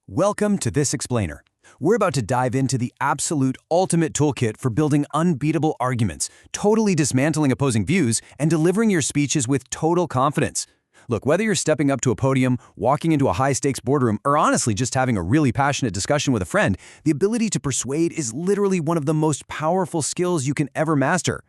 Welcome to This Explainer. We're about to dive into the absolute ultimate toolkit for building unbeatable arguments, totally dismantling opposing views, and delivering your speeches with total confidence. Look, whether you're stepping up to a podium, walking into a high-stakes boardroom, or honestly just having a really passionate discussion with a friend, the ability to persuade is literally one of the most powerful skills you can ever master.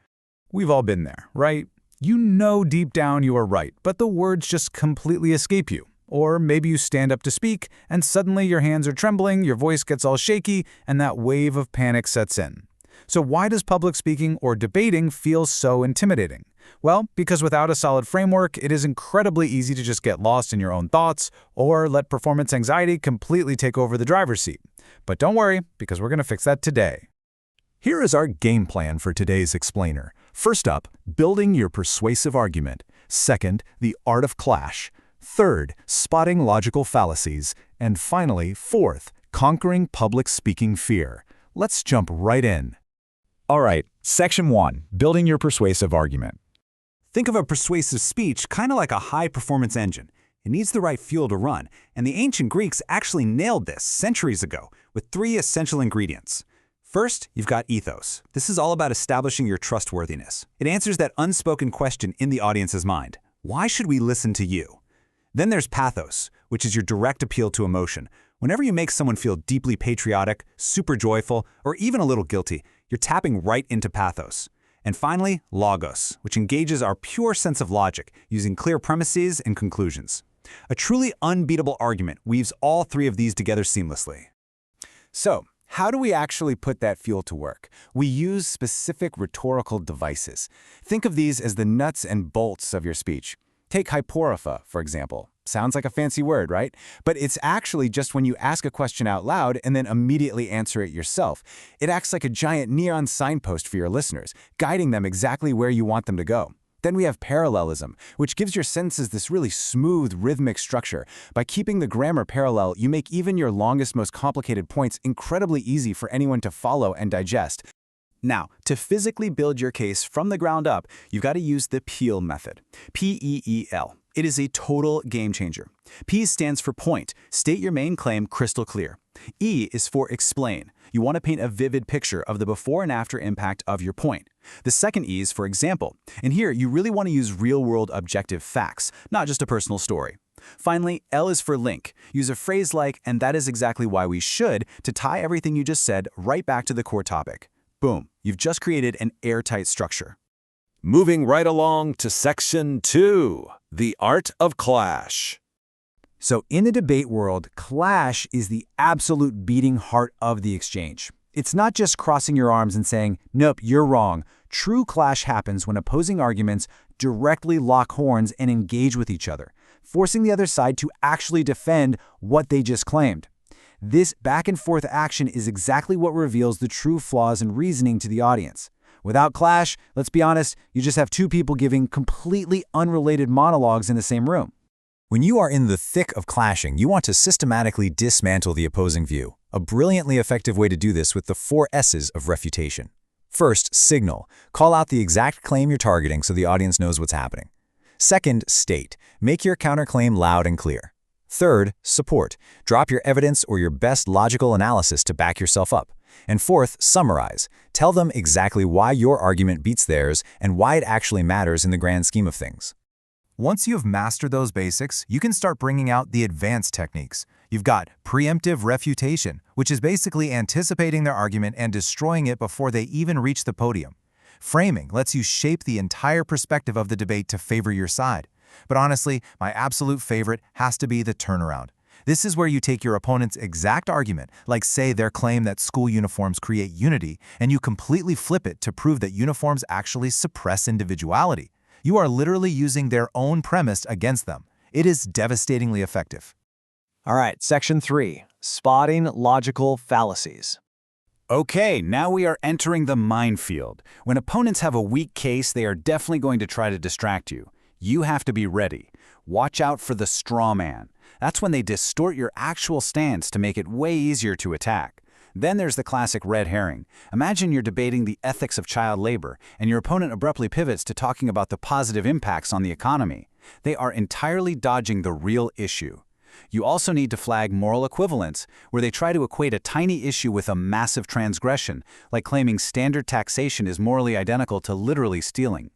We've all been there, right? You know deep down you are right, but the words just completely escape you. Or maybe you stand up to speak, and suddenly your hands are trembling, your voice gets all shaky, and that wave of panic sets in. So why does public speaking or debating feel so intimidating? Well, because without a solid framework, it is incredibly easy to just get lost in your own thoughts or let performance anxiety completely take over the driver's seat. But don't worry, because we're going to fix that today. Here is our game plan for today's explainer. First up, building your persuasive argument. Second, the art of clash. Third, spotting logical fallacies. And finally, fourth, conquering public speaking fear. Let's jump right in. All right, Section 1, building your persuasive argument. Think of a persuasive speech kind of like a high-performance engine. It needs the right fuel to run, and the ancient Greeks actually nailed this centuries ago with 3 essential ingredients. First, you've got ethos. This is all about establishing your trustworthiness. It answers that unspoken question in the audience's mind. Why should we listen to you? Then there's pathos, which is your direct appeal to emotion. Whenever you make someone feel deeply patriotic, super joyful, or even a little guilty, you're tapping right into pathos. And finally, logos, which engages our pure sense of logic, using clear premises and conclusions. A truly unbeatable argument weaves all 3 of these together seamlessly. So, how do we actually put that fuel to work? We use specific rhetorical devices. Think of these as the nuts and bolts of your speech. Take hyporrhea, for example. Sounds like a fancy word, right? But it's actually just when you ask a question out loud and then immediately answer it yourself. It acts like a giant neon signpost for your listeners, guiding them exactly where you want them to go. Then we have parallelism, which gives your sentences this really smooth, rhythmic structure. By keeping the grammar parallel, you make even your longest, most complicated points incredibly easy for anyone to follow and digest. Now, to physically build your case from the ground up, you've got to use the PEEL method. P-E-E-L. It is a total game changer. P stands for point. State your main claim crystal clear. E is for explain. You want to paint a vivid picture of the before and after impact of your point. The second E is for example. And here, you really want to use real-world objective facts, not just a personal story. Finally, L is for link. Use a phrase like, and that is exactly why we should, to tie everything you just said right back to the core topic. Boom, you've just created an airtight structure. Moving right along to Section 2, the art of clash. So in the debate world, clash is the absolute beating heart of the exchange. It's not just crossing your arms and saying, nope, you're wrong. True clash happens when opposing arguments directly lock horns and engage with each other, forcing the other side to actually defend what they just claimed. This back-and-forth action is exactly what reveals the true flaws in reasoning to the audience. Without clash, let's be honest, you just have 2 people giving completely unrelated monologues in the same room. When you are in the thick of clashing, you want to systematically dismantle the opposing view. A brilliantly effective way to do this with the 4 S's of refutation. First, signal. Call out the exact claim you're targeting so the audience knows what's happening. Second, state. Make your counterclaim loud and clear. Third, support. Drop your evidence or your best logical analysis to back yourself up. And fourth, summarize. Tell them exactly why your argument beats theirs and why it actually matters in the grand scheme of things. Once you've mastered those basics, you can start bringing out the advanced techniques. You've got preemptive refutation, which is basically anticipating their argument and destroying it before they even reach the podium. Framing lets you shape the entire perspective of the debate to favor your side. But honestly, my absolute favorite has to be the turnaround. This is where you take your opponent's exact argument, like say their claim that school uniforms create unity, and you completely flip it to prove that uniforms actually suppress individuality. You are literally using their own premise against them. It is devastatingly effective. All right, Section 3, spotting logical fallacies. Okay, now we are entering the minefield. When opponents have a weak case, they are definitely going to try to distract you. You have to be ready. Watch out for the straw man. That's when they distort your actual stance to make it way easier to attack. Then there's the classic red herring. Imagine you're debating the ethics of child labor, and your opponent abruptly pivots to talking about the positive impacts on the economy. They are entirely dodging the real issue. You also need to flag moral equivalence, where they try to equate a tiny issue with a massive transgression, like claiming standard taxation is morally identical to literally stealing.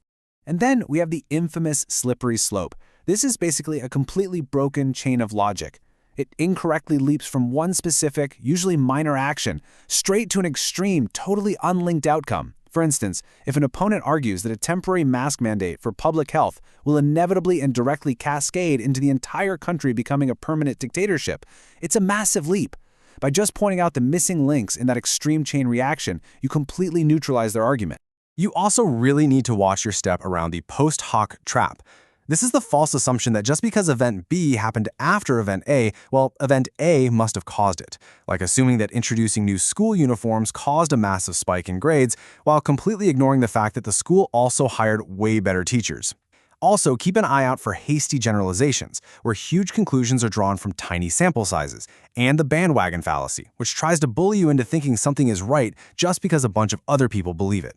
And then we have the infamous slippery slope. This is basically a completely broken chain of logic. It incorrectly leaps from one specific, usually minor action, straight to an extreme, totally unlinked outcome. For instance, if an opponent argues that a temporary mask mandate for public health will inevitably and directly cascade into the entire country becoming a permanent dictatorship, it's a massive leap. By just pointing out the missing links in that extreme chain reaction, you completely neutralize their argument. You also really need to watch your step around the post hoc trap. This is the false assumption that just because event B happened after event A, well, event A must have caused it, like assuming that introducing new school uniforms caused a massive spike in grades, while completely ignoring the fact that the school also hired way better teachers. Also, keep an eye out for hasty generalizations, where huge conclusions are drawn from tiny sample sizes, and the bandwagon fallacy, which tries to bully you into thinking something is right just because a bunch of other people believe it.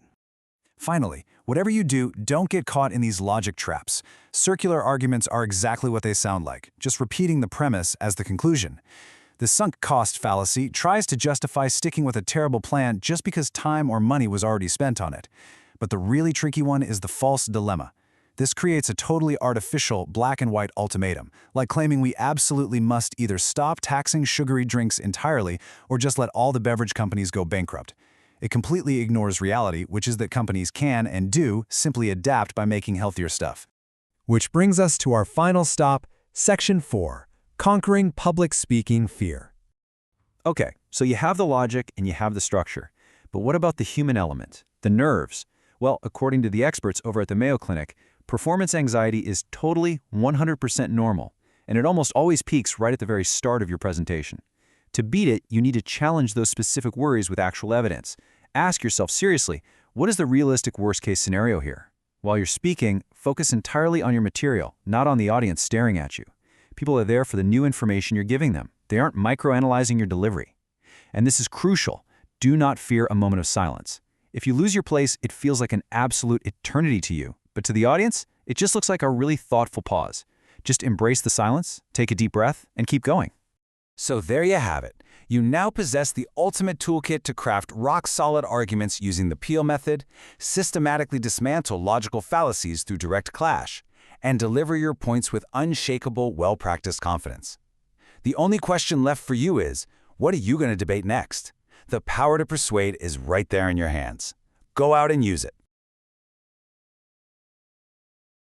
Finally, whatever you do, don't get caught in these logic traps. Circular arguments are exactly what they sound like, just repeating the premise as the conclusion. The sunk cost fallacy tries to justify sticking with a terrible plan just because time or money was already spent on it. But the really tricky one is the false dilemma. This creates a totally artificial black and white ultimatum, like claiming we absolutely must either stop taxing sugary drinks entirely or just let all the beverage companies go bankrupt. It completely ignores reality, which is that companies can and do simply adapt by making healthier stuff. Which brings us to our final stop, Section 4, Conquering Public Speaking Fear. Okay, so you have the logic and you have the structure. But what about the human element, the nerves? Well, according to the experts over at the Mayo Clinic, performance anxiety is totally 100% normal, and it almost always peaks right at the very start of your presentation. To beat it, you need to challenge those specific worries with actual evidence. Ask yourself seriously, what is the realistic worst-case scenario here? While you're speaking, focus entirely on your material, not on the audience staring at you. People are there for the new information you're giving them. They aren't microanalyzing your delivery. And this is crucial. Do not fear a moment of silence. If you lose your place, it feels like an absolute eternity to you. But to the audience, it just looks like a really thoughtful pause. Just embrace the silence, take a deep breath, and keep going. So there you have it. You now possess the ultimate toolkit to craft rock-solid arguments using the Peel method, systematically dismantle logical fallacies through direct clash, and deliver your points with unshakable, well-practiced confidence. The only question left for you is, what are you going to debate next? The power to persuade is right there in your hands. Go out and use it.